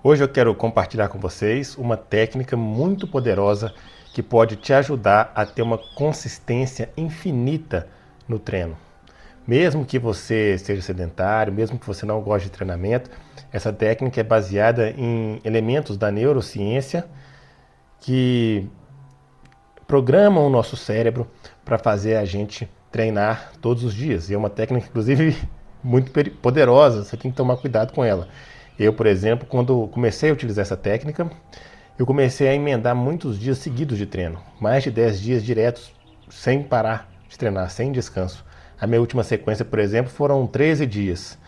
Hoje eu quero compartilhar com vocês uma técnica muito poderosa que pode te ajudar a ter uma consistência infinita no treino. Mesmo que você seja sedentário, mesmo que você não goste de treinamento, essa técnica é baseada em elementos da neurociência que programam o nosso cérebro para fazer a gente treinar todos os dias. E é uma técnica, inclusive, muito poderosa, você tem que tomar cuidado com ela. Eu, por exemplo, quando comecei a utilizar essa técnica, eu comecei a emendar muitos dias seguidos de treino, mais de 10 dias diretos, sem parar de treinar, sem descanso. A minha última sequência, por exemplo, foram 13 dias.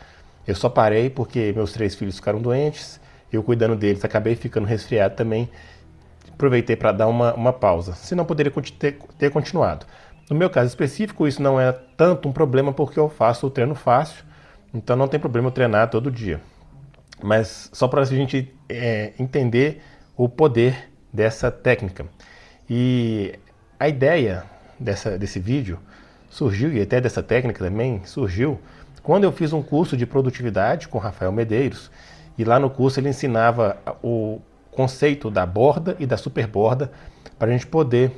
Eu só parei porque meus 3 filhos ficaram doentes, eu cuidando deles, acabei ficando resfriado também, aproveitei para dar uma pausa, senão poderia ter continuado. No meu caso específico, isso não é tanto um problema porque eu faço o treino fácil, então não tem problema eu treinar todo dia. Mas só para a gente entender o poder dessa técnica. E a ideia desse vídeo surgiu, e até dessa técnica também surgiu, quando eu fiz um curso de produtividade com Rafael Medeiros, e lá no curso ele ensinava o conceito da borda e da superborda para a gente poder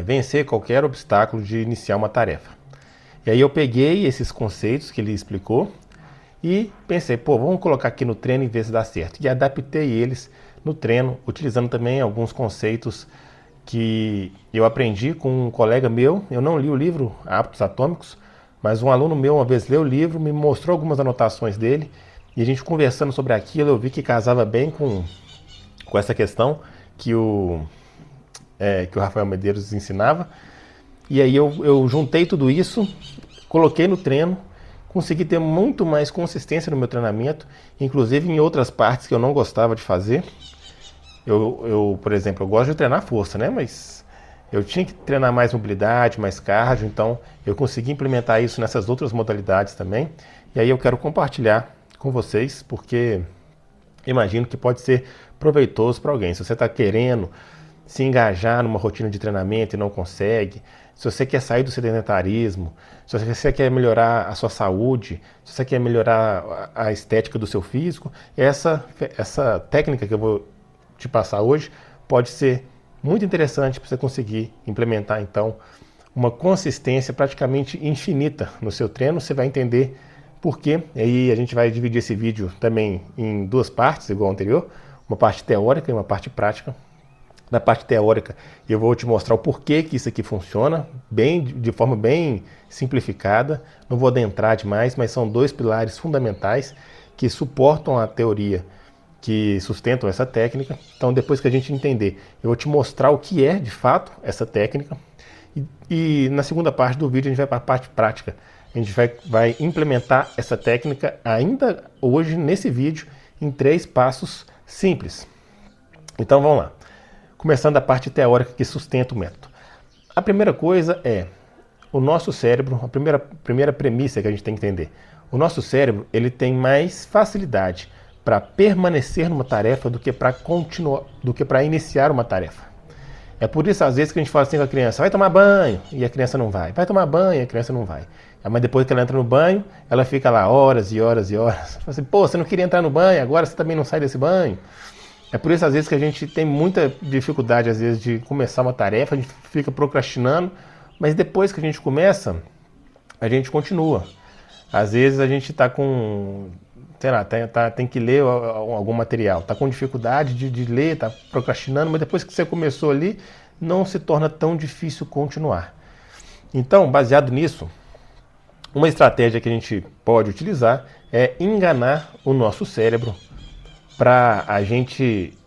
vencer qualquer obstáculo de iniciar uma tarefa. E aí eu peguei esses conceitos que ele explicou e pensei, vamos colocar aqui no treino e ver se dá certo. E adaptei eles no treino, utilizando também alguns conceitos que eu aprendi com um colega meu. Eu não li o livro Hábitos Atômicos, mas um aluno meu uma vez leu o livro, me mostrou algumas anotações dele, e a gente conversando sobre aquilo, eu vi que casava bem com essa questão que o Rafael Medeiros ensinava. E aí eu juntei tudo isso, coloquei no treino, consegui ter muito mais consistência no meu treinamento, inclusive em outras partes que eu não gostava de fazer. Por exemplo, eu gosto de treinar força, né? Mas eu tinha que treinar mais mobilidade, mais cardio, então eu consegui implementar isso nessas outras modalidades também. E aí eu quero compartilhar com vocês, porque imagino que pode ser proveitoso para alguém. Se você está querendo se engajar numa rotina de treinamento e não consegue, se você quer sair do sedentarismo, se você quer melhorar a sua saúde, se você quer melhorar a estética do seu físico, essa técnica que eu vou te passar hoje pode ser muito interessante para você conseguir implementar então uma consistência praticamente infinita no seu treino. Você vai entender por quê. E aí a gente vai dividir esse vídeo também em 2 partes, igual ao anterior, uma parte teórica e uma parte prática. Na parte teórica, eu vou te mostrar o porquê que isso aqui funciona, de forma bem simplificada. Não vou adentrar demais, mas são 2 pilares fundamentais que suportam a teoria, que sustentam essa técnica. Então, depois que a gente entender, eu vou te mostrar o que é, de fato, essa técnica. E na segunda parte do vídeo, a gente vai para a parte prática. A gente vai implementar essa técnica ainda hoje, nesse vídeo, em 3 passos simples. Então, vamos lá. Começando a parte teórica que sustenta o método. A primeira coisa é o nosso cérebro, a primeira premissa que a gente tem que entender. O nosso cérebro ele tem mais facilidade para permanecer numa tarefa do que para iniciar uma tarefa. É por isso, às vezes, que a gente fala assim com a criança, vai tomar banho, e a criança não vai. Vai tomar banho, e a criança não vai. Mas depois que ela entra no banho, ela fica lá horas e horas e horas. Fala assim, você não queria entrar no banho, agora você também não sai desse banho. É por isso, às vezes, que a gente tem muita dificuldade, às vezes, de começar uma tarefa, a gente fica procrastinando, mas depois que a gente começa, a gente continua. Às vezes a gente está com, sei lá, tem que ler algum material, está com dificuldade de ler, está procrastinando, mas depois que você começou ali, não se torna tão difícil continuar. Então, baseado nisso, uma estratégia que a gente pode utilizar é enganar o nosso cérebro para a gente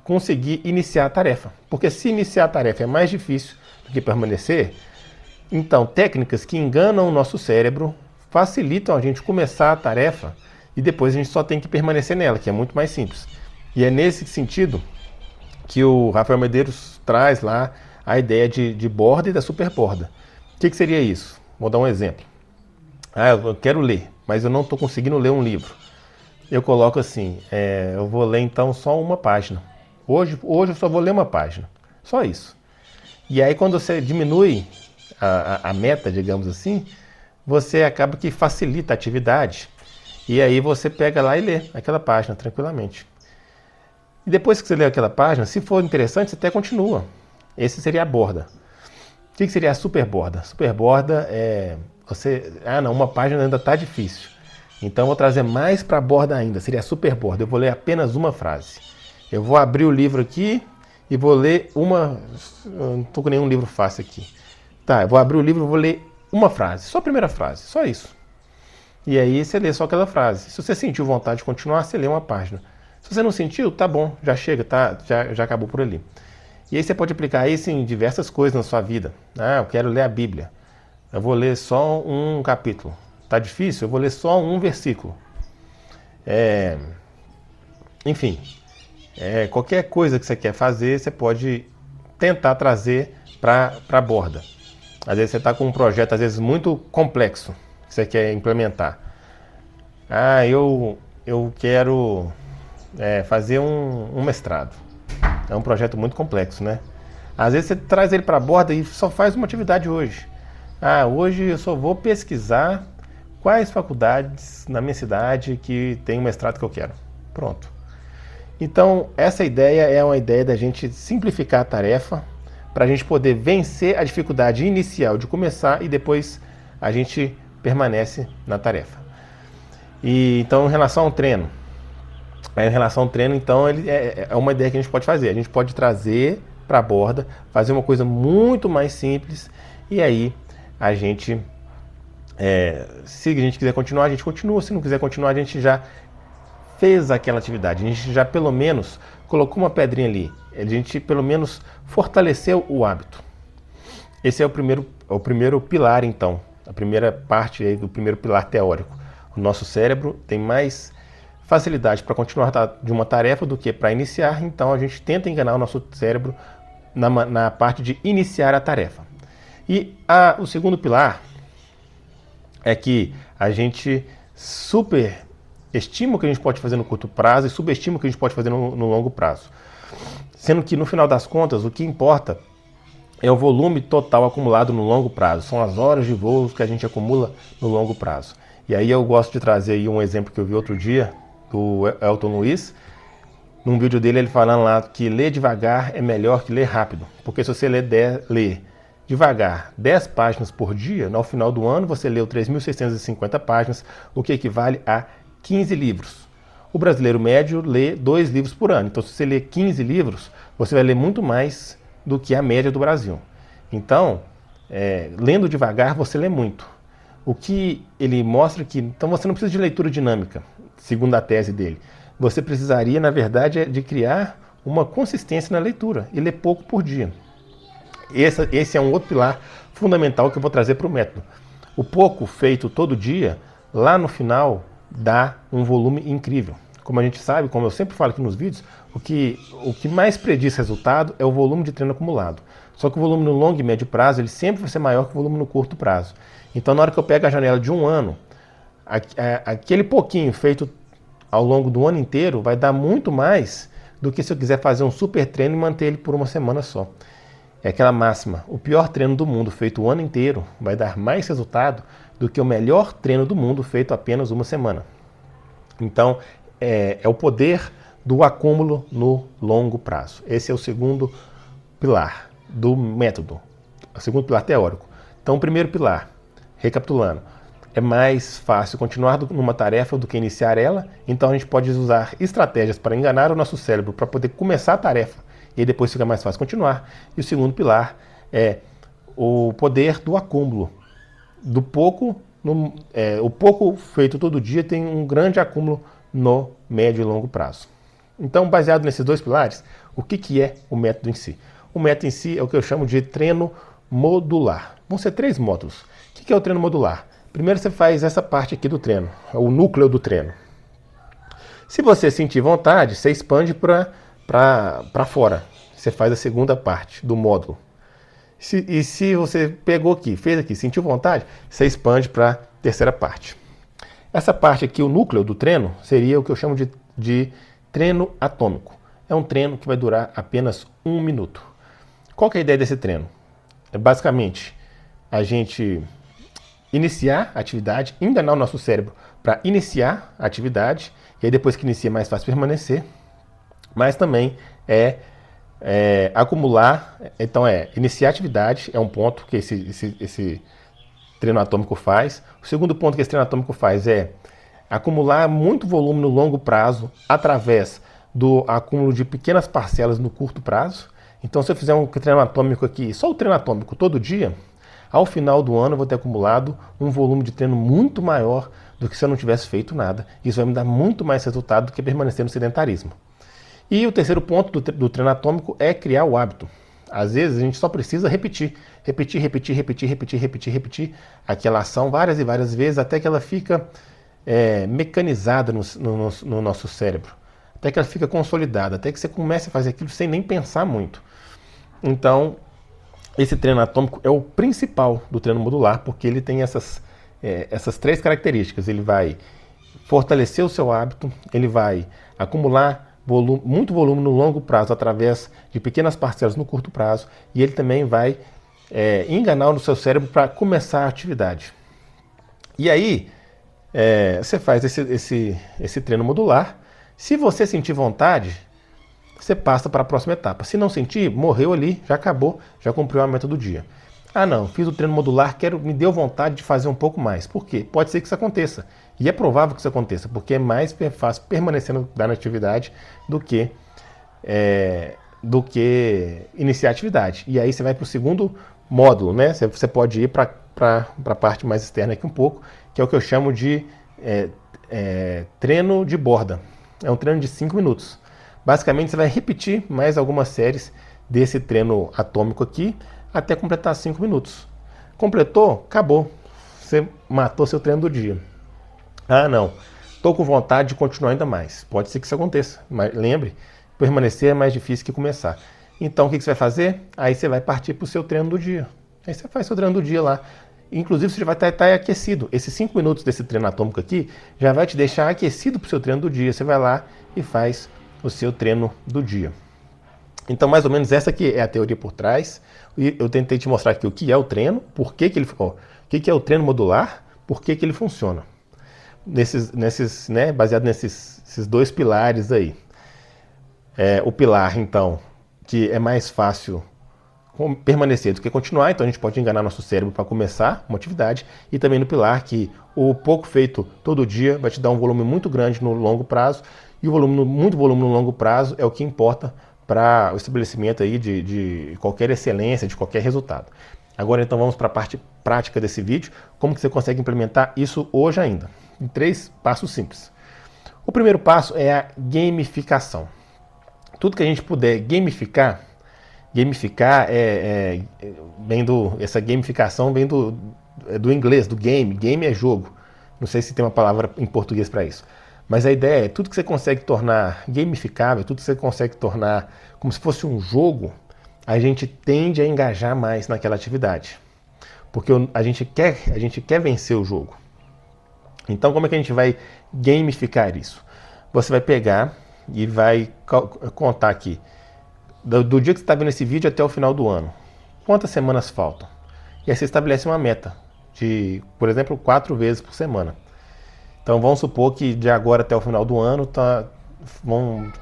conseguir iniciar a tarefa. Porque se iniciar a tarefa é mais difícil do que permanecer, então técnicas que enganam o nosso cérebro facilitam a gente começar a tarefa e depois a gente só tem que permanecer nela, que é muito mais simples. E é nesse sentido que o Rafael Medeiros traz lá a ideia de borda e da superborda. O que seria isso? Vou dar um exemplo. Eu quero ler, mas eu não estou conseguindo ler um livro. Eu coloco assim, eu vou ler então só uma página. Hoje eu só vou ler uma página, só isso. E aí quando você diminui a meta, digamos assim, você acaba que facilita a atividade E aí você pega lá e lê aquela página tranquilamente. E depois que você lê aquela página, se for interessante, você até continua. Esse seria a borda. O que seria a superborda? Superborda é você... Ah, não, uma página ainda está difícil. Então eu vou trazer mais para a borda ainda. Seria a superborda. Eu vou ler apenas uma frase. Eu vou abrir o livro aqui e vou ler uma... Eu não estou com nenhum livro fácil aqui. Tá, eu vou abrir o livro e vou ler uma frase. Só a primeira frase, só isso. E aí você lê só aquela frase. Se você sentiu vontade de continuar, você lê uma página. Se você não sentiu, tá bom, já chega, tá, já acabou por ali. E aí você pode aplicar isso em diversas coisas na sua vida. Ah, eu quero ler a Bíblia. Eu vou ler só um capítulo. Tá difícil? Eu vou ler só um versículo. Enfim, qualquer coisa que você quer fazer, você pode tentar trazer para a borda. Às vezes você está com um projeto, às vezes, muito complexo, que você quer implementar. Ah, eu quero fazer um mestrado. É um projeto muito complexo, né? Às vezes você traz ele para a borda e só faz uma atividade hoje. Ah, hoje eu só vou pesquisar quais faculdades na minha cidade que tem o mestrado que eu quero. Pronto. Então, essa ideia é uma ideia da gente simplificar a tarefa para a gente poder vencer a dificuldade inicial de começar e depois a gente permanece na tarefa. E então, em relação ao treino, então, ele é uma ideia que a gente pode fazer. A gente pode trazer para a borda, fazer uma coisa muito mais simples e aí a gente, se a gente quiser continuar, a gente continua. Se não quiser continuar, a gente já fez aquela atividade. A gente já pelo menos colocou uma pedrinha ali. A gente pelo menos fortaleceu o hábito. Esse é o primeiro pilar, então. A primeira parte aí do primeiro pilar teórico. O nosso cérebro tem mais facilidade para continuar de uma tarefa do que para iniciar, então a gente tenta enganar o nosso cérebro na parte de iniciar a tarefa. E o segundo pilar é que a gente superestima o que a gente pode fazer no curto prazo e subestima o que a gente pode fazer no longo prazo. Sendo que no final das contas, o que importa é o volume total acumulado no longo prazo. São as horas de voo que a gente acumula no longo prazo. E aí eu gosto de trazer aí um exemplo que eu vi outro dia, do Elton Luiz. Num vídeo dele ele falando lá que ler devagar é melhor que ler rápido. Porque se você ler devagar 10 páginas por dia, no final do ano você leu 3.650 páginas, o que equivale a 15 livros. O brasileiro médio lê 2 livros por ano. Então se você ler 15 livros, você vai ler muito mais do que a média do Brasil. Então, lendo devagar você lê muito. O que ele mostra que, então você não precisa de leitura dinâmica, segundo a tese dele. Você precisaria, na verdade, de criar uma consistência na leitura e ler pouco por dia. Esse é um outro pilar fundamental que eu vou trazer para o método. O pouco feito todo dia, lá no final, dá um volume incrível. Como a gente sabe, como eu sempre falo aqui nos vídeos, o que mais prediz resultado é o volume de treino acumulado. Só que o volume no longo e médio prazo, ele sempre vai ser maior que o volume no curto prazo. Então, na hora que eu pego a janela de um ano, aquele pouquinho feito ao longo do ano inteiro vai dar muito mais do que se eu quiser fazer um super treino e manter ele por uma semana só. É aquela máxima, o pior treino do mundo feito o ano inteiro vai dar mais resultado do que o melhor treino do mundo feito apenas uma semana. Então, é o poder do acúmulo no longo prazo. Esse é o segundo pilar do método, o segundo pilar teórico. Então, o primeiro pilar, recapitulando, é mais fácil continuar numa tarefa do que iniciar ela, então a gente pode usar estratégias para enganar o nosso cérebro para poder começar a tarefa e depois fica mais fácil continuar. E o segundo pilar é o poder do acúmulo. Do pouco, o pouco feito todo dia tem um grande acúmulo no médio e longo prazo. Então, baseado nesses dois pilares, o que é o método em si? O método em si é o que eu chamo de treino modular. Vão ser 3 módulos. O que é o treino modular? Primeiro você faz essa parte aqui do treino, é o núcleo do treino. Se você sentir vontade, você expande para fora. Você faz a segunda parte do módulo. E se você pegou aqui, fez aqui, sentiu vontade, você expande para a terceira parte. Essa parte aqui, o núcleo do treino, seria o que eu chamo de treino atômico. É um treino que vai durar apenas 1 minuto. Qual que é a ideia desse treino? É basicamente a gente iniciar a atividade, enganar o nosso cérebro para iniciar a atividade, e aí depois que inicia é mais fácil permanecer, mas também acumular. Então iniciar a atividade é um ponto que esse treino atômico faz. O segundo ponto que esse treino atômico faz é acumular muito volume no longo prazo através do acúmulo de pequenas parcelas no curto prazo. Então, se eu fizer um treino atômico aqui, só o treino atômico todo dia, ao final do ano eu vou ter acumulado um volume de treino muito maior do que se eu não tivesse feito nada. Isso vai me dar muito mais resultado do que permanecer no sedentarismo. E o terceiro ponto do treino atômico é criar o hábito. Às vezes a gente só precisa repetir aquela ação várias e várias vezes até que ela fica mecanizada no nosso cérebro, até que ela fica consolidada, até que você comece a fazer aquilo sem nem pensar muito. Então, esse treino atômico é o principal do treino modular, porque ele tem essas três características. Ele vai fortalecer o seu hábito, ele vai acumular muito volume no longo prazo através de pequenas parcelas no curto prazo, e ele também vai enganar o seu cérebro para começar a atividade. E aí, você faz esse treino modular. Se você sentir vontade, você passa para a próxima etapa. Se não sentir, morreu ali, já acabou, já cumpriu a meta do dia. Ah não, fiz o treino modular, me deu vontade de fazer um pouco mais. Por quê? Pode ser que isso aconteça. E é provável que isso aconteça, porque é mais fácil permanecer na atividade do que iniciar a atividade. E aí você vai para o segundo módulo, né? Você pode ir para a parte mais externa aqui um pouco, que é o que eu chamo de treino de borda. É um treino de 5 minutos. Basicamente você vai repetir mais algumas séries desse treino atômico aqui até completar 5 minutos. Completou? Acabou. Você matou seu treino do dia. Ah não, estou com vontade de continuar ainda mais. Pode ser que isso aconteça, mas lembre, permanecer é mais difícil que começar. Então o que você vai fazer? Aí você vai partir para o seu treino do dia. Aí você faz seu treino do dia lá. Inclusive você já vai estar aquecido. Esses 5 minutos desse treino atômico aqui já vai te deixar aquecido para o seu treino do dia. Você vai lá e faz o seu treino do dia. Então mais ou menos essa aqui é a teoria por trás. E eu tentei te mostrar aqui o que é o treino, por que ele, o que é o treino modular, por que ele funciona. Baseado nesses dois pilares aí. O pilar, então, que é mais fácil permanecer do que continuar, então a gente pode enganar nosso cérebro para começar uma atividade, e também no pilar que o pouco feito todo dia vai te dar um volume muito grande no longo prazo, e muito volume no longo prazo é o que importa para o estabelecimento aí de qualquer excelência, de qualquer resultado. Agora então vamos para a parte prática desse vídeo, como que você consegue implementar isso hoje ainda, em 3 passos simples. O primeiro passo é a gamificação. Tudo que a gente puder gamificar essa gamificação vem do inglês, do game. Game é jogo. Não sei se tem uma palavra em português para isso. Mas a ideia é tudo que você consegue tornar gamificável, tudo que você consegue tornar como se fosse um jogo, a gente tende a engajar mais naquela atividade. Porque a gente quer vencer o jogo. Então como é que a gente vai gamificar isso? Você vai pegar e vai contar aqui, do dia que você está vendo esse vídeo até o final do ano, quantas semanas faltam? E aí você estabelece uma meta de, por exemplo, 4 vezes por semana. Então vamos supor que de agora até o final do ano,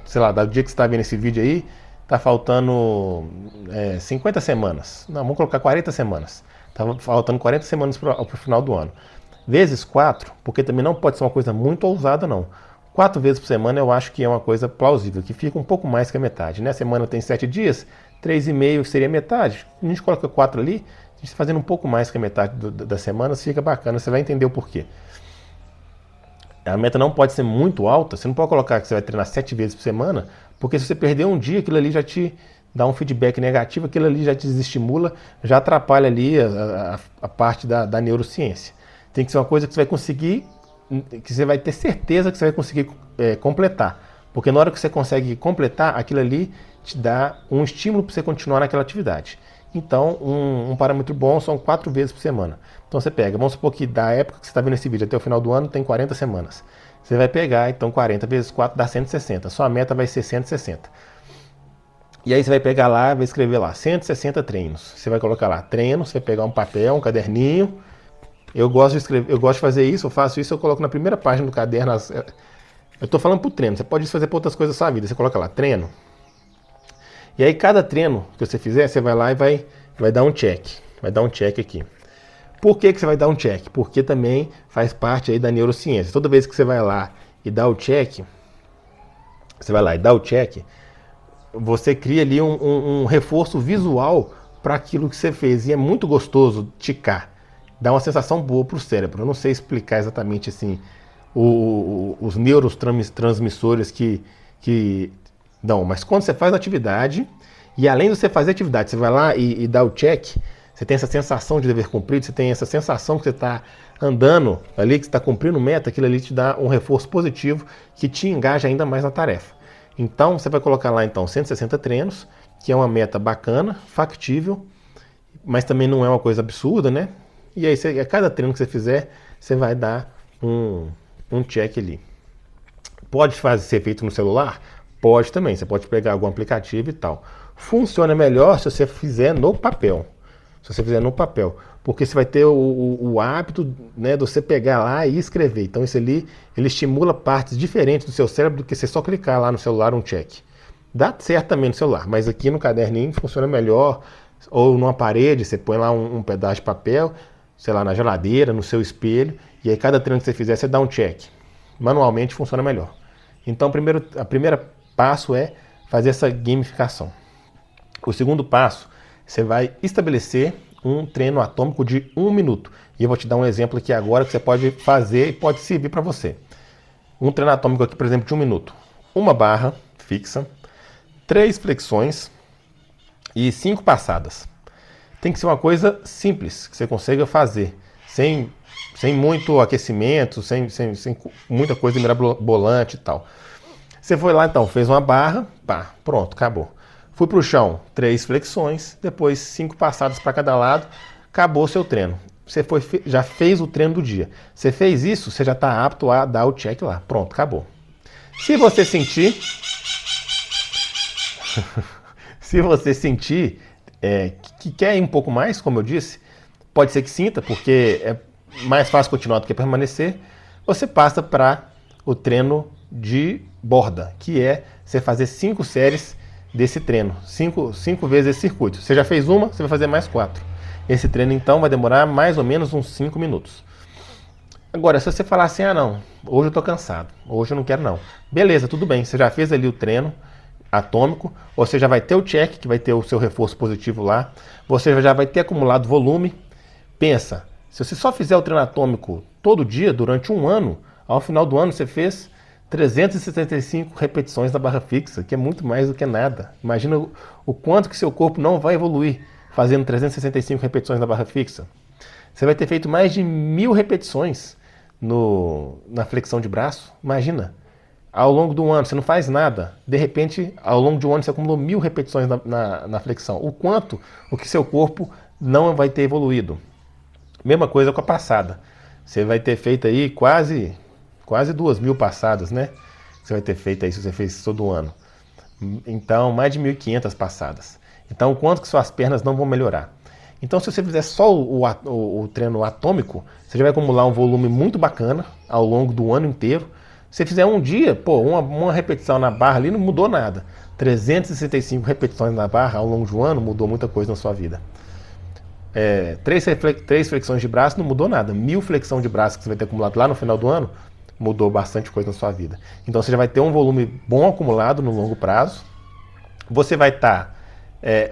sei lá, do dia que você está vendo esse vídeo aí, está faltando 50 semanas. Não, vamos colocar 40 semanas. Está faltando 40 semanas para o final do ano. Vezes 4, porque também não pode ser uma coisa muito ousada não. 4 vezes por semana eu acho que é uma coisa plausível, que fica um pouco mais que a metade. Né? A semana tem 7 dias, 3,5 seria metade. A gente coloca 4 ali, a gente está fazendo um pouco mais que a metade das semanas, fica bacana, você vai entender o porquê. A meta não pode ser muito alta, você não pode colocar que você vai treinar 7 vezes por semana, porque se você perder um dia, aquilo ali já te dá um feedback negativo, aquilo ali já te desestimula, já atrapalha ali a parte da neurociência. Tem que ser uma coisa que você vai conseguir, que você vai ter certeza que você vai conseguir completar. Porque na hora que você consegue completar, aquilo ali te dá um estímulo para você continuar naquela atividade. Então, um parâmetro bom são 4 vezes por semana. Então você pega, vamos supor que da época que você está vendo esse vídeo até o final do ano tem 40 semanas. Você vai pegar, então 40 vezes 4 dá 160. Sua meta vai ser 160. E aí você vai pegar lá, vai escrever lá, 160 treinos. Você vai colocar lá, treinos, você vai pegar um papel, um caderninho, Eu gosto de escrever, eu gosto de fazer isso, eu faço isso, eu coloco na primeira página do caderno. Eu tô falando pro treino, você pode fazer para outras coisas da sua vida. Você coloca lá, treino. E aí cada treino que você fizer, você vai lá e vai dar um check. Vai dar um check aqui. Por que você vai dar um check? Porque também faz parte aí da neurociência. Toda vez que você vai lá e dá o check, você cria ali um reforço visual para aquilo que você fez. E é muito gostoso ticar. Dá uma sensação boa para o cérebro. Eu não sei explicar exatamente assim os neurotransmissores que dão, mas quando você faz a atividade, e além de você fazer a atividade, você vai lá e dá o check, você tem essa sensação de dever cumprido, você tem essa sensação que você está andando ali, que você está cumprindo meta, aquilo ali te dá um reforço positivo que te engaja ainda mais na tarefa. Então você vai colocar lá então 160 treinos, que é uma meta bacana, factível, mas também não é uma coisa absurda, né? E aí a cada treino que você fizer, você vai dar um check ali. Pode ser feito no celular? Pode também, você pode pegar algum aplicativo e tal. Funciona melhor se você fizer no papel. Se você fizer no papel. Porque você vai ter o hábito, né, de você pegar lá e escrever. Então isso ali, ele estimula partes diferentes do seu cérebro do que você só clicar lá no celular um check. Dá certo também no celular, mas aqui no caderninho funciona melhor. Ou numa parede, você põe lá um pedaço de papel, sei lá, na geladeira, no seu espelho, e aí cada treino que você fizer, você dá um check. Manualmente funciona melhor. Então a primeira passo é fazer essa gamificação. O segundo passo, você vai estabelecer um treino atômico de 1 minuto. E eu vou te dar um exemplo aqui agora que você pode fazer e pode servir para você. Um treino atômico aqui, por exemplo, de 1 minuto. Uma barra fixa, 3 flexões e 5 passadas. Tem que ser uma coisa simples, que você consiga fazer, sem muito aquecimento, sem muita coisa mirabolante e tal. Você foi lá então, fez uma barra, pá, pronto, acabou. Fui para o chão, 3 flexões, depois 5 passadas para cada lado, acabou o seu treino. Você já fez o treino do dia. Você fez isso, você já está apto a dar o check lá. Pronto, acabou. Se você sentir... se você sentir que quer ir um pouco mais, como eu disse, pode ser que sinta, porque é mais fácil continuar do que permanecer, você passa para o treino de borda, que é você fazer 5 séries desse treino, 5 vezes esse circuito. Você já fez uma, você vai fazer mais 4. Esse treino então vai demorar mais ou menos uns 5 minutos. Agora, se você falar assim, não, hoje eu estou cansado, hoje eu não quero não. Beleza, tudo bem, você já fez ali o treino atômico, você já vai ter o check, que vai ter o seu reforço positivo lá, você já vai ter acumulado volume. Pensa, se você só fizer o treino atômico todo dia, durante um ano, ao final do ano você fez 375 repetições na barra fixa, que é muito mais do que nada. Imagina o quanto que seu corpo não vai evoluir fazendo 365 repetições na barra fixa. Você vai ter feito mais de 1000 repetições na flexão de braço. Imagina, ao longo do ano você não faz nada. De repente, ao longo de um ano você acumulou 1000 repetições na flexão. O que seu corpo não vai ter evoluído. Mesma coisa com a passada. Você vai ter feito aí quase 2000 passadas, né? Você vai ter feito aí se você fez todo ano. Então, mais de 1500 passadas. Então, o quanto que suas pernas não vão melhorar. Então, se você fizer só o treino atômico, você já vai acumular um volume muito bacana ao longo do ano inteiro. Se você fizer um dia, uma repetição na barra ali não mudou nada. 365 repetições na barra ao longo de um ano mudou muita coisa na sua vida. 3 flexões de braço não mudou nada. 1000 flexões de braço que você vai ter acumulado lá no final do ano mudou bastante coisa na sua vida. Então você já vai ter um volume bom acumulado no longo prazo. Você vai estar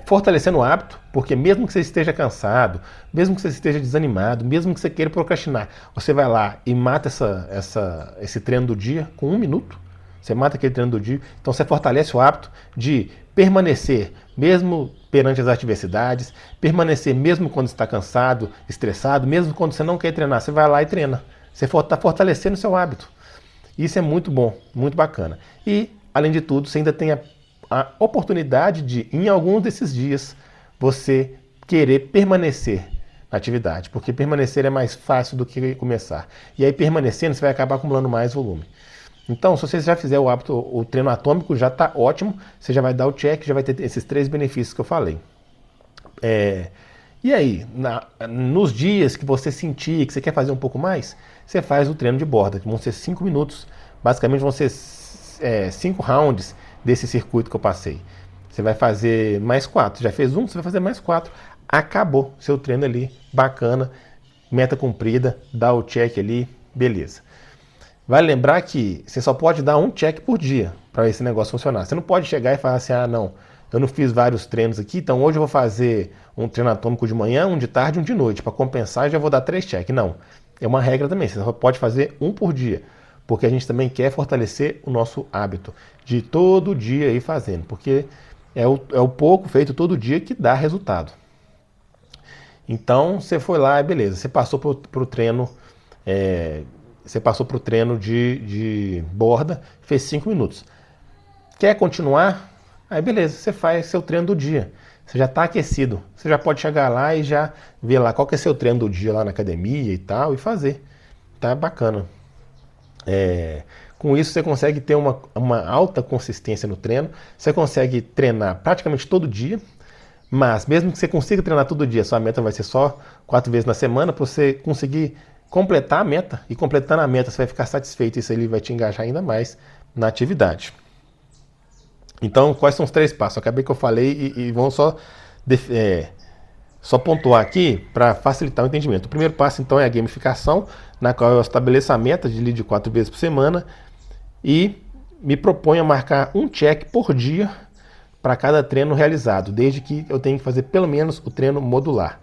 fortalecendo o hábito, porque mesmo que você esteja cansado, mesmo que você esteja desanimado, mesmo que você queira procrastinar, você vai lá e mata esse treino do dia com 1 minuto. Você mata aquele treino do dia. Então você fortalece o hábito de permanecer mesmo perante as adversidades, permanecer mesmo quando está cansado, estressado, mesmo quando você não quer treinar, você vai lá e treina. Você está fortalecendo o seu hábito. Isso é muito bom, muito bacana. E, além de tudo, você ainda tem a oportunidade de, em alguns desses dias, você querer permanecer na atividade, porque permanecer é mais fácil do que começar. E aí, permanecendo, você vai acabar acumulando mais volume. Então, se você já fizer o treino atômico, já está ótimo, você já vai dar o check, já vai ter esses 3 benefícios que eu falei. E aí, nos dias que você sentir que você quer fazer um pouco mais, você faz o treino de borda, que vão ser 5 minutos. Basicamente vão ser 5 rounds desse circuito que eu passei. Você vai fazer mais 4. Já fez um, você vai fazer mais 4. Acabou seu treino ali, bacana, meta cumprida, dá o check ali, beleza. Vale lembrar que você só pode dar um check por dia para esse negócio funcionar. Você não pode chegar e falar assim, ah não, eu não fiz vários treinos aqui, então hoje eu vou fazer um treino atômico de manhã, um de tarde e um de noite. Para compensar, eu já vou dar 3 check. Não, é uma regra também, você só pode fazer um por dia. Porque a gente também quer fortalecer o nosso hábito de todo dia ir fazendo. Porque é o pouco feito todo dia que dá resultado. Então, você foi lá e beleza, você passou para o treino... Você passou para o treino de borda, fez 5 minutos. Quer continuar? Aí beleza, você faz seu treino do dia. Você já está aquecido. Você já pode chegar lá e já ver lá qual que é seu treino do dia lá na academia e tal, e fazer. Tá bacana. Com isso você consegue ter uma alta consistência no treino. Você consegue treinar praticamente todo dia. Mas mesmo que você consiga treinar todo dia, sua meta vai ser só 4 vezes na semana, para você conseguir completar a meta, e completando a meta você vai ficar satisfeito, e isso aí vai te engajar ainda mais na atividade. Então, quais são os 3 passos? Acabei que eu falei e vamos só pontuar aqui para facilitar o entendimento. O primeiro passo, então, é a gamificação, na qual eu estabeleço a meta de 4 vezes por semana e me proponho a marcar um check por dia para cada treino realizado, desde que eu tenha que fazer pelo menos o treino modular.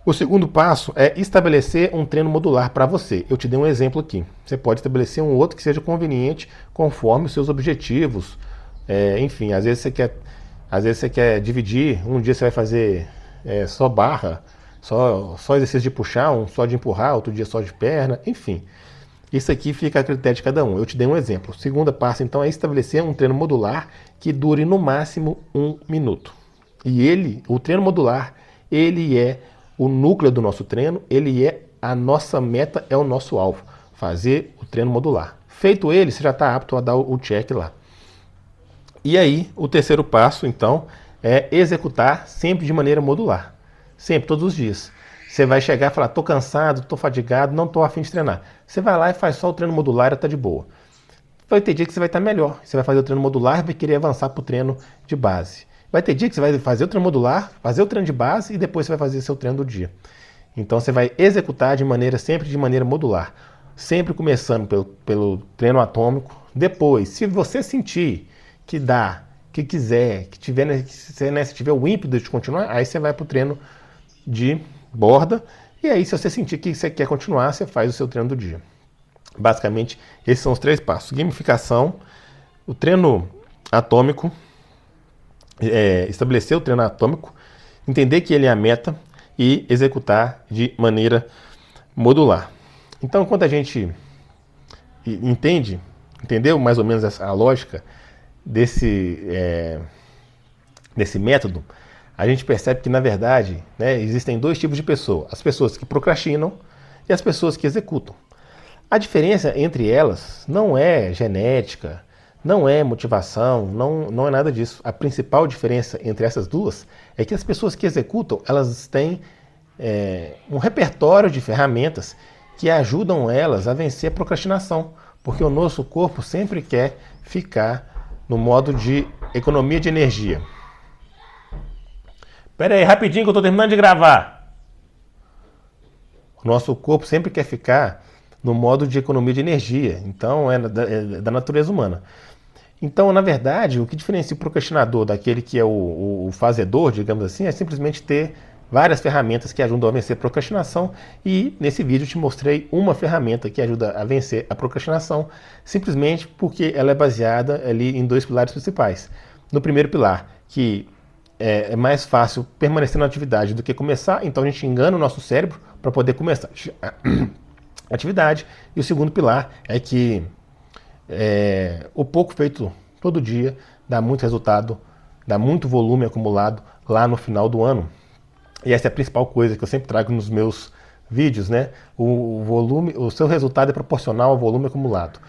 O segundo passo é estabelecer um treino modular para você. Eu te dei um exemplo aqui. Você pode estabelecer um outro que seja conveniente conforme os seus objetivos. Enfim, às vezes você quer dividir. Um dia você vai fazer só barra, só exercício de puxar, um só de empurrar, outro dia só de perna, enfim. Isso aqui fica a critério de cada um. Eu te dei um exemplo. O segundo passo, então, é estabelecer um treino modular que dure no máximo 1 minuto. E o treino modular, ele é o núcleo do nosso treino, ele é a nossa meta, é o nosso alvo. Fazer o treino modular. Feito ele, você já está apto a dar o check lá. E aí, o terceiro passo, então, é executar sempre de maneira modular. Sempre, todos os dias. Você vai chegar e falar, estou cansado, estou fadigado, não estou afim de treinar. Você vai lá e faz só o treino modular e está de boa. Vai ter dia que você vai estar melhor. Você vai fazer o treino modular e vai querer avançar para o treino de base. Vai ter dia que você vai fazer o treino modular, fazer o treino de base e depois você vai fazer seu treino do dia. Então você vai executar sempre de maneira modular. Sempre começando pelo treino atômico. Depois, se você sentir que dá, que quiser, que se tiver o ímpeto de continuar, aí você vai para o treino de borda. E aí, se você sentir que você quer continuar, você faz o seu treino do dia. Basicamente, esses são os 3 passos. Gamificação, o treino atômico, estabelecer o treino atômico, entender que ele é a meta e executar de modular. Então, quando a gente entendeu mais ou menos a lógica desse método, a gente percebe que, na verdade, existem 2 tipos de pessoas. As pessoas que procrastinam e as pessoas que executam. A diferença entre elas não é genética, não é motivação, não é nada disso. A principal diferença entre essas duas é que as pessoas que executam, elas têm um repertório de ferramentas que ajudam elas a vencer a procrastinação, porque o nosso corpo sempre quer ficar no modo de economia de energia. Pera aí, rapidinho que eu estou terminando de gravar. O nosso corpo sempre quer ficar no modo de economia de energia, então é da natureza humana. Então, na verdade, o que diferencia o procrastinador daquele que é o fazedor, digamos assim, é simplesmente ter várias ferramentas que ajudam a vencer a procrastinação, e nesse vídeo eu te mostrei uma ferramenta que ajuda a vencer a procrastinação, simplesmente porque ela é baseada ali em 2 pilares principais. No primeiro pilar, que é mais fácil permanecer na atividade do que começar, então a gente engana o nosso cérebro para poder começar a atividade. E o segundo pilar é que o pouco feito todo dia dá muito resultado, dá muito volume acumulado lá no final do ano. E essa é a principal coisa que eu sempre trago nos meus vídeos, né? O seu resultado é proporcional ao volume acumulado.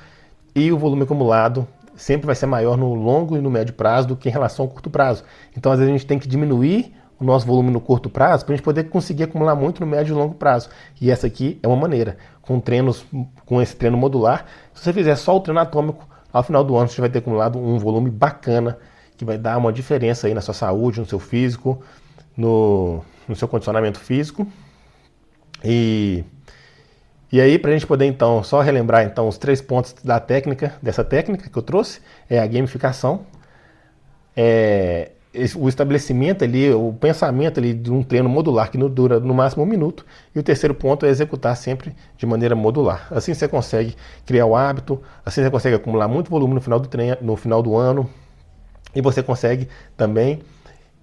E o volume acumulado sempre vai ser maior no longo e no médio prazo do que em relação ao curto prazo. Então, às vezes, a gente tem que diminuir o nosso volume no curto prazo para a gente poder conseguir acumular muito no médio e longo prazo. E essa aqui é uma maneira. Com esse treino modular, se você fizer só o treino atômico, ao final do ano você vai ter acumulado um volume bacana que vai dar uma diferença aí na sua saúde, no seu físico, no seu condicionamento físico. E aí, para a gente poder então só relembrar então os 3 pontos dessa técnica que eu trouxe, é a gamificação, o estabelecimento ali, o pensamento ali de um treino modular que dura no máximo 1 minuto, e o terceiro ponto é executar sempre de maneira modular. Assim você consegue criar o hábito, assim você consegue acumular muito volume no final do treino, no final do ano, e você consegue também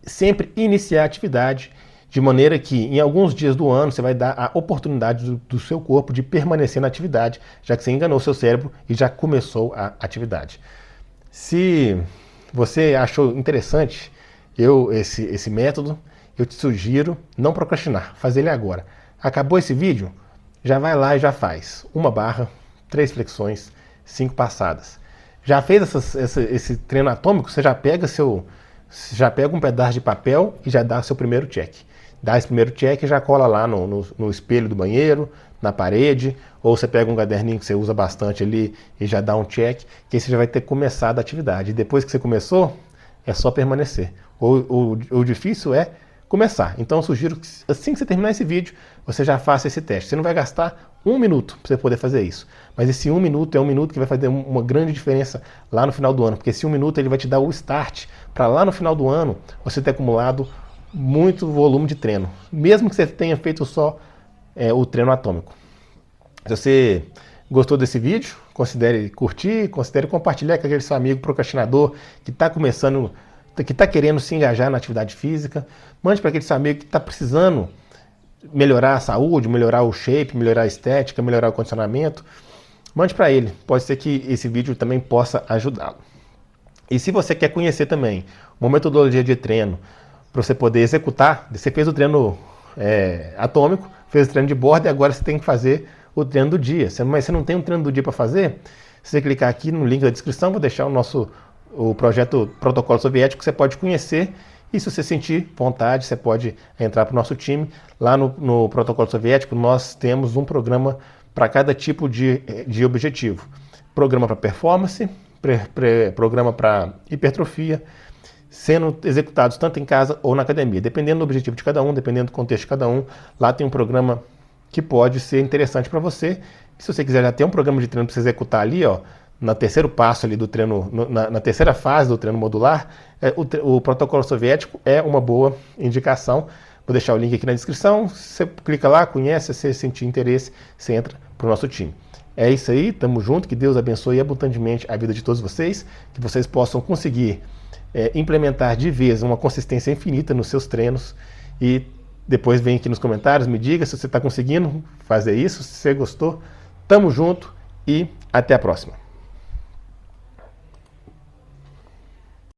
sempre iniciar a atividade de maneira que em alguns dias do ano você vai dar a oportunidade do seu corpo de permanecer na atividade, já que você enganou o seu cérebro e já começou a atividade. Se você achou interessante esse método, eu te sugiro não procrastinar, fazer ele agora. Acabou esse vídeo? Já vai lá e já faz 1 barra, 3 flexões, 5 passadas. Já fez esse treino atômico? Você já pega um pedaço de papel e já dá seu primeiro check. Dá esse primeiro check e já cola lá no espelho do banheiro, na parede, ou você pega um caderninho que você usa bastante ali e já dá um check, que aí você já vai ter começado a atividade. E depois que você começou, é só permanecer. O difícil é começar. Então eu sugiro que assim que você terminar esse vídeo, você já faça esse teste. Você não vai gastar 1 minuto para você poder fazer isso. Mas esse 1 minuto é 1 minuto que vai fazer uma grande diferença lá no final do ano. Porque esse 1 minuto ele vai te dar o start para lá no final do ano você ter acumulado muito volume de treino. Mesmo que você tenha feito só o treino atômico. Se você gostou desse vídeo, considere curtir, considere compartilhar com aquele seu amigo procrastinador que está começando, que está querendo se engajar na atividade física. Mande para aquele seu amigo que está precisando melhorar a saúde, melhorar o shape, melhorar a estética, melhorar o condicionamento. Mande para ele, pode ser que esse vídeo também possa ajudá-lo. E se você quer conhecer também uma metodologia de treino para você poder executar, você fez o treino atômico, fez o treino de borda e agora você tem que fazer o treino do dia. Mas você não tem um treino do dia para fazer? Se você clicar aqui no link da descrição, vou deixar o projeto Protocolo Soviético, que você pode conhecer. E se você sentir vontade, você pode entrar para o nosso time. Lá no Protocolo Soviético, nós temos um programa para cada tipo de objetivo. Programa para performance, programa para hipertrofia, sendo executados tanto em casa ou na academia. Dependendo do objetivo de cada um, dependendo do contexto de cada um, lá tem um programa que pode ser interessante para você. E se você quiser já ter um programa de treino para você executar ali, ó, no terceiro passo ali do treino, na terceira fase do treino modular, o protocolo soviético é uma boa indicação. Vou deixar o link aqui na descrição. Você clica lá, conhece, se você sentir interesse, você entra para o nosso time. É isso aí, tamo junto, que Deus abençoe abundantemente a vida de todos vocês, que vocês possam conseguir implementar de vez uma consistência infinita nos seus treinos e depois vem aqui nos comentários, me diga se você está conseguindo fazer isso, se você gostou. Tamo junto e até a próxima.